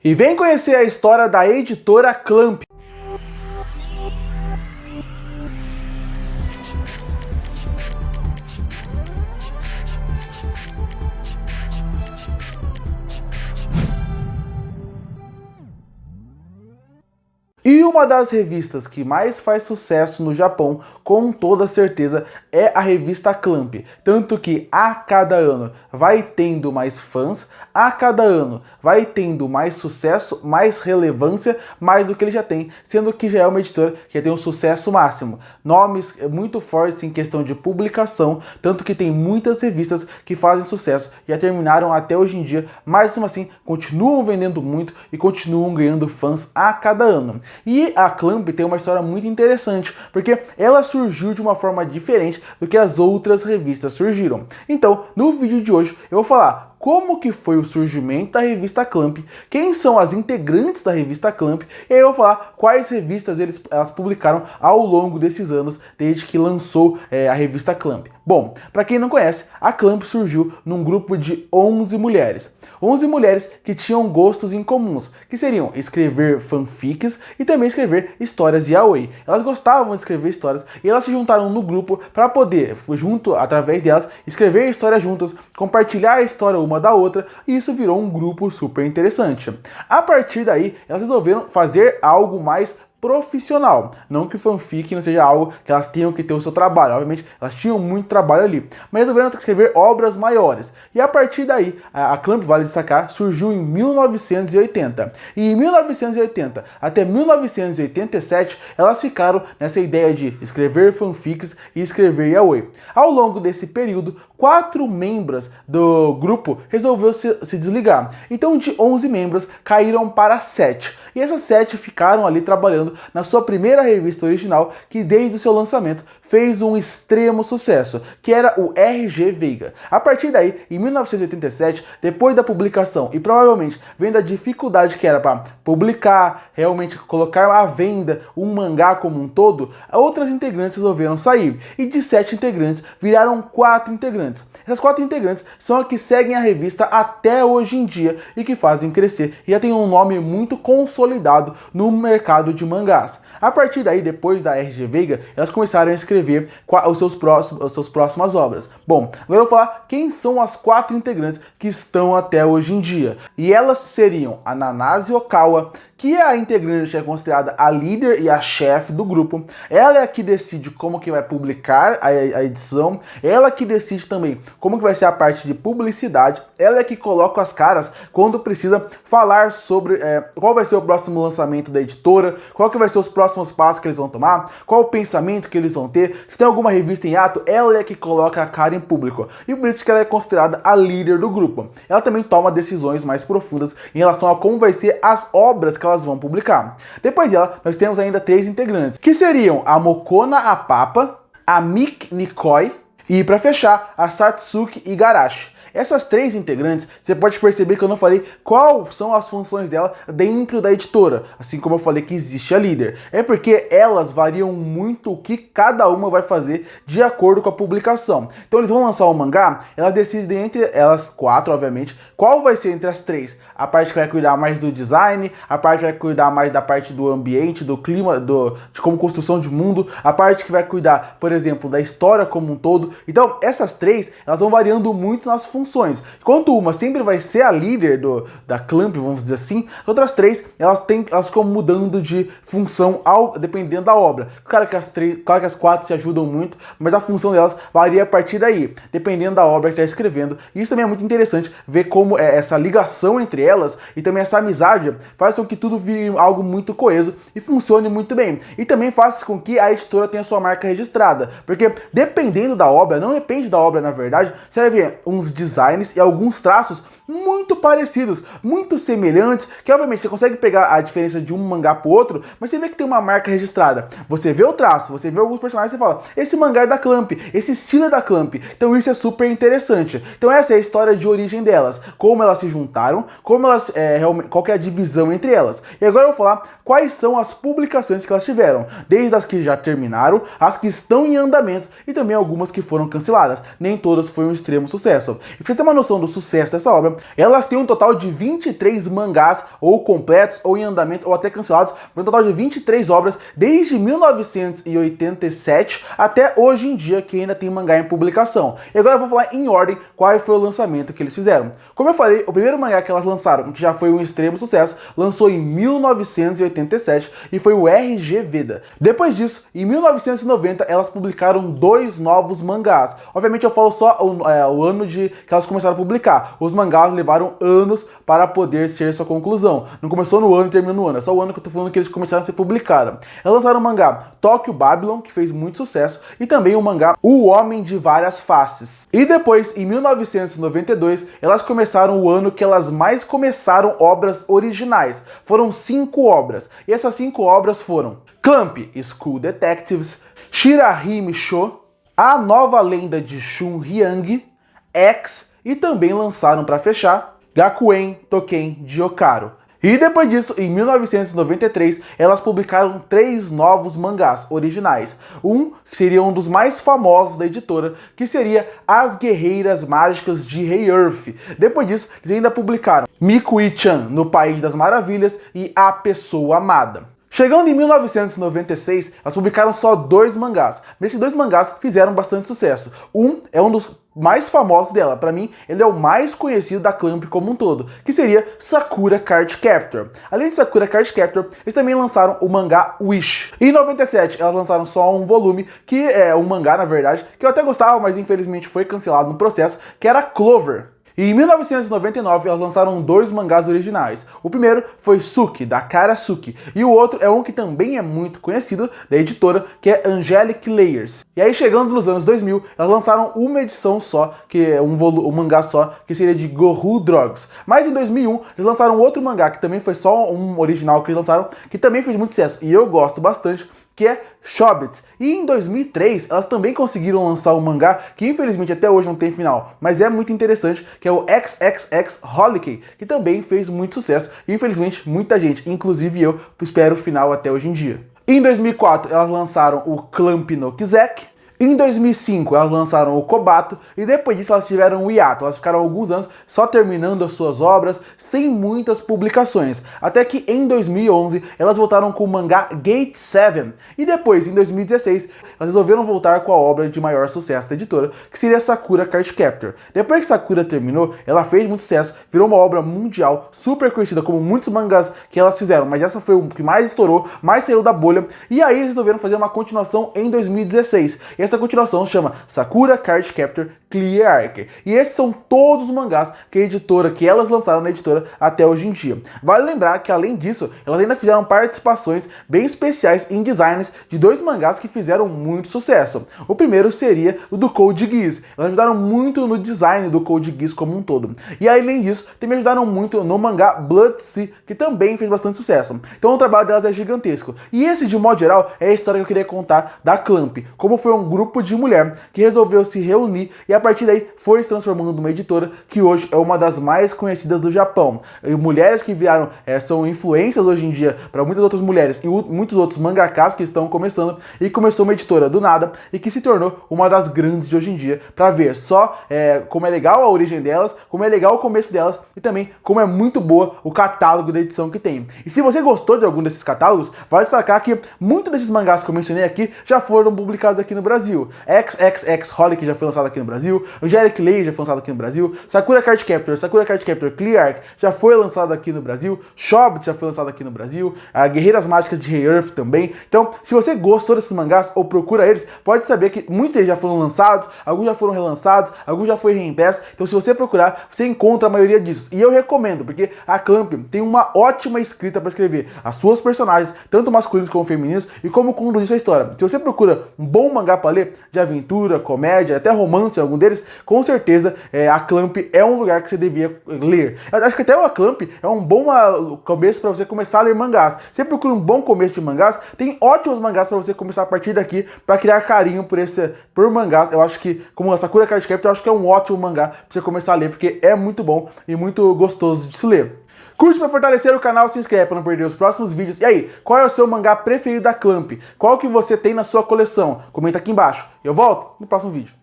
E vem conhecer a história da editora Clamp. E uma das revistas que mais faz sucesso no Japão, com toda certeza, é a revista Clamp. Tanto que a cada ano vai tendo mais fãs, a cada ano vai tendo mais sucesso, mais relevância, mais do que ele já tem, sendo que já é uma editora que já tem um sucesso máximo. Nomes muito fortes em questão de publicação, tanto que tem muitas revistas que fazem sucesso, já terminaram até hoje em dia, mas mesmo assim continuam vendendo muito e continuam ganhando fãs a cada ano. E a Clamp tem uma história muito interessante, porque ela surgiu de uma forma diferente do que as outras revistas surgiram. Então, no vídeo de hoje, eu vou falar como que foi o surgimento da revista Clamp, quem são as integrantes da revista Clamp, e aí eu vou falar quais revistas elas publicaram ao longo desses anos, desde que lançou a revista Clamp. Bom, para quem não conhece, a Clamp surgiu num grupo de 11 mulheres. 11 mulheres que tinham gostos incomuns, que seriam escrever fanfics e também escrever histórias de yaoi. Elas gostavam de escrever histórias e elas se juntaram no grupo para poder, através delas, escrever histórias juntas, compartilhar a história uma da outra, e isso virou um grupo super interessante. A partir daí, elas resolveram fazer algo mais profissional. Não que fanfic não seja algo que elas tenham que ter o seu trabalho, obviamente elas tinham muito trabalho ali, mas resolveram escrever obras maiores. E a partir daí, a Clamp, vale destacar, surgiu em 1980. E em 1980 até 1987, elas ficaram nessa ideia de escrever fanfics e escrever yaoi. Ao longo desse período, 4 membros do grupo resolveu se desligar. Então, de 11 membros, caíram para 7. E essas 7 ficaram ali trabalhando na sua primeira revista original, que desde o seu lançamento fez um extremo sucesso, que era o RG Veiga. A partir daí, em 1987, depois da publicação e provavelmente vendo a dificuldade que era para publicar, realmente colocar à venda um mangá como um todo, outras integrantes resolveram sair. E de 7 integrantes, viraram 4 integrantes. Essas 4 integrantes são as que seguem a revista até hoje em dia e que fazem crescer e já tem um nome muito consolidado no mercado de mangás. A partir daí, depois da RG Veiga, elas começaram a escrever as suas próximas obras. Bom, agora eu vou falar quem são as 4 integrantes que estão até hoje em dia. E elas seriam a Nanase Okawa, que é a integrante que é considerada a líder e a chefe do grupo. Ela é a que decide como que vai publicar a edição, ela que decide também como que vai ser a parte de publicidade, ela é que coloca as caras quando precisa falar sobre qual vai ser o próximo lançamento da editora, qual que vai ser os próximos passos que eles vão tomar, qual o pensamento que eles vão ter, se tem alguma revista em ato, ela é que coloca a cara em público. E por isso que ela é considerada a líder do grupo. Ela também toma decisões mais profundas em relação a como vai ser as obras que elas vão publicar. Depois dela, nós temos ainda 3 integrantes, que seriam a Mokona Apapa, a Mik Nikoi e, para fechar, a Satsuki Igarashi. Essas 3 integrantes, você pode perceber que eu não falei quais são as funções dela dentro da editora, assim como eu falei que existe a líder. É porque elas variam muito o que cada uma vai fazer de acordo com a publicação. Então eles vão lançar um mangá, elas decidem entre elas 4, obviamente, qual vai ser entre as 3. A parte que vai cuidar mais do design, a parte que vai cuidar mais da parte do ambiente, do clima, de como construção de mundo, a parte que vai cuidar, por exemplo, da história como um todo. Então essas 3, elas vão variando muito nas funções. Enquanto uma sempre vai ser a líder da Clamp, vamos dizer assim, as outras 3, elas ficam mudando de função dependendo da obra. Claro que as 4 se ajudam muito, mas a função delas varia a partir daí, dependendo da obra que está escrevendo. E isso também é muito interessante, ver como essa ligação entre elas e também essa amizade faz com que tudo vire algo muito coeso e funcione muito bem. E também faz com que a editora tenha sua marca registrada, porque dependendo da obra, não depende da obra na verdade, você vai ver uns designs e alguns traços muito parecidos, muito semelhantes, que obviamente você consegue pegar a diferença de um mangá pro outro, mas você vê que tem uma marca registrada. Você vê o traço, você vê alguns personagens e você fala, esse mangá é da Clamp, esse estilo é da Clamp. Então isso é super interessante. Então essa é a história de origem delas, como elas se juntaram, como elas qual que é a divisão entre elas. E agora eu vou falar quais são as publicações que elas tiveram, desde as que já terminaram, as que estão em andamento e também algumas que foram canceladas. Nem todas foi um extremo sucesso. E pra você ter uma noção do sucesso dessa obra, Elas têm um total de 23 mangás, ou completos, ou em andamento, ou até cancelados, por um total de 23 obras, desde 1987 até hoje em dia, que ainda tem mangá em publicação. E agora eu vou falar em ordem qual foi o lançamento que eles fizeram. Como eu falei, o primeiro mangá que elas lançaram, que já foi um extremo sucesso, lançou em 1987 e foi o RG Veda. Depois disso, em 1990, elas publicaram 2 novos mangás. Obviamente eu falo só o ano que elas começaram a publicar. Os mangás levaram anos para poder ser sua conclusão. Não começou no ano e terminou no ano. É só o ano que eu tô falando que eles começaram a ser publicados. Elas lançaram o mangá Tokyo Babylon, que fez muito sucesso, e também o mangá O Homem de Várias Faces. E depois, em 1992, elas começaram o ano que elas mais começaram obras originais. Foram 5 obras. E essas 5 obras foram Clamp School Detectives, Shirahime Sho, A Nova Lenda de Shun Hyang, X, e também lançaram para fechar Gakuen Token Gyokaro. E depois disso, em 1993, elas publicaram 3 novos mangás originais. Um que seria um dos mais famosos da editora, que seria As Guerreiras Mágicas de Rei-Earth. Depois disso, eles ainda publicaram Mikui-chan no País das Maravilhas e A Pessoa Amada. Chegando em 1996, elas publicaram só 2 mangás. Esses 2 mangás fizeram bastante sucesso. Um é um dos mais famosos dela. Para mim, ele é o mais conhecido da Clamp como um todo, que seria Sakura Card Captor. Além de Sakura Card Captor, eles também lançaram o mangá Wish. Em 97, elas lançaram só um volume, que é um mangá, na verdade, que eu até gostava, mas infelizmente foi cancelado no processo, que era Clover. E em 1999, elas lançaram 2 mangás originais. O primeiro foi Suki, da Karasuki, e o outro é um que também é muito conhecido, da editora, que é Angelic Layers. E aí, chegando nos anos 2000, elas lançaram uma edição só, que é um mangá só, que seria de Gohu Drugs. Mas em 2001, eles lançaram outro mangá, que também foi só um original que eles lançaram, que também fez muito sucesso, e eu gosto bastante, que é Chobit. E em 2003, elas também conseguiram lançar um mangá que infelizmente até hoje não tem final, mas é muito interessante, que é o XXX Holiday, que também fez muito sucesso e infelizmente muita gente, inclusive eu, espero o final até hoje em dia. Em 2004, elas lançaram o Clamp no Kizek. Em 2005, elas lançaram o Kobato, e depois disso elas tiveram um hiato. Elas ficaram alguns anos só terminando as suas obras, sem muitas publicações. Até que em 2011, elas voltaram com o mangá Gate 7. E depois, em 2016, elas resolveram voltar com a obra de maior sucesso da editora, que seria Sakura Card Captor. Depois que Sakura terminou, ela fez muito sucesso, virou uma obra mundial, super conhecida, como muitos mangás que elas fizeram. Mas essa foi o que mais estourou, mais saiu da bolha. E aí eles resolveram fazer uma continuação em 2016. Essa continuação chama Sakura Card Captor Clear Arc. E esses são todos os mangás que elas lançaram na editora até hoje em dia. Vale lembrar que, além disso, elas ainda fizeram participações bem especiais em designs de 2 mangás que fizeram muito sucesso. O primeiro seria o do Code Geass. Elas ajudaram muito no design do Code Geass como um todo. E além disso, também ajudaram muito no mangá Blood Sea, que também fez bastante sucesso. Então o trabalho delas é gigantesco. E esse, de modo geral, é a história que eu queria contar da Clamp. Como foi um grupo de mulher que resolveu se reunir e a partir daí foi se transformando numa editora que hoje é uma das mais conhecidas do Japão. E mulheres que viraram, são influências hoje em dia para muitas outras mulheres e muitos outros mangakás que estão começando, e começou uma editora do nada e que se tornou uma das grandes de hoje em dia, para ver só como é legal a origem delas, como é legal o começo delas e também como é muito boa o catálogo da edição que tem. E se você gostou de algum desses catálogos, vale destacar que muitos desses mangás que eu mencionei aqui já foram publicados aqui no Brasil. XXX Holiday, que já foi lançado aqui no Brasil, Angelic Layers já foi lançado aqui no Brasil, Sakura Card Captor Clear Arc já foi lançado aqui no Brasil, Chobit já foi lançado aqui no Brasil, a Guerreiras Mágicas de Rei-Earth também. Então, se você gostou desses mangás ou procura eles, pode saber que muitos deles já foram lançados, alguns já foram relançados, alguns já foi reimpresso. Então, se você procurar, você encontra a maioria disso. E eu recomendo, porque a Clamp tem uma ótima escrita para escrever as suas personagens, tanto masculinos como femininos, e como conduzir sua história. Se você procura um bom mangá para ler, de aventura, comédia, até romance, algum deles, com certeza a Clamp é um lugar que você devia ler. Eu acho que até a Clamp é um bom começo para você começar a ler mangás. Você procura um bom começo de mangás, tem ótimos mangás para você começar a partir daqui, para criar carinho por mangás. Eu acho que, como a Sakura Card Captor, eu acho que é um ótimo mangá para você começar a ler, porque é muito bom e muito gostoso de se ler. Curte para fortalecer o canal, se inscreve para não perder os próximos vídeos. E aí, qual é o seu mangá preferido da Clamp? Qual que você tem na sua coleção? Comenta aqui embaixo. Eu volto no próximo vídeo.